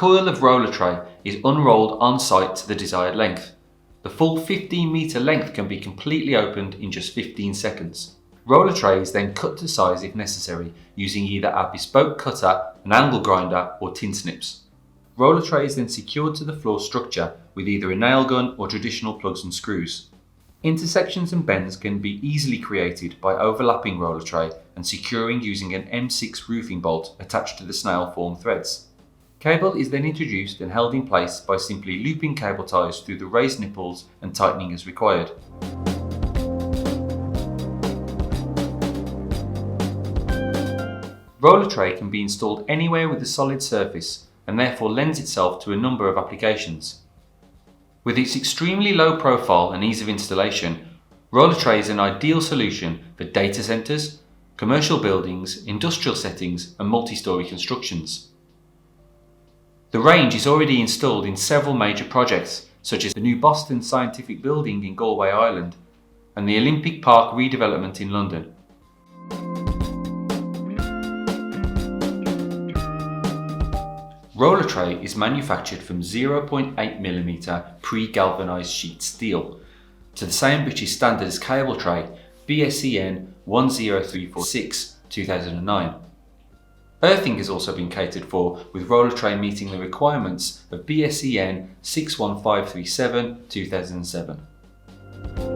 coil of Rollatray is unrolled on site to the desired length. The full 15 metre length can be completely opened in just 15 seconds. Rollatray is then cut to size if necessary, using either our bespoke cutter, an angle grinder or tin snips. Rollatray is then secured to the floor structure with either a nail gun or traditional plugs and screws. Intersections and bends can be easily created by overlapping Rollatray and securing using an M6 roofing bolt attached to the snail form threads. Cable is then introduced and held in place by simply looping cable ties through the raised nipples and tightening as required. Rollatray can be installed anywhere with a solid surface and therefore lends itself to a number of applications. With its extremely low profile and ease of installation, Rollatray is an ideal solution for data centres, commercial buildings, industrial settings and multi-storey constructions. The range is already installed in several major projects, such as the new Boston Scientific Building in Galway, Ireland, and the Olympic Park redevelopment in London. Rollatray is manufactured from 0.8mm pre-galvanised sheet steel to the same British standard as cable tray BSEN 10346 2009. Earthing has also been catered for, with Rollatray meeting the requirements of BSEN 61537 2007.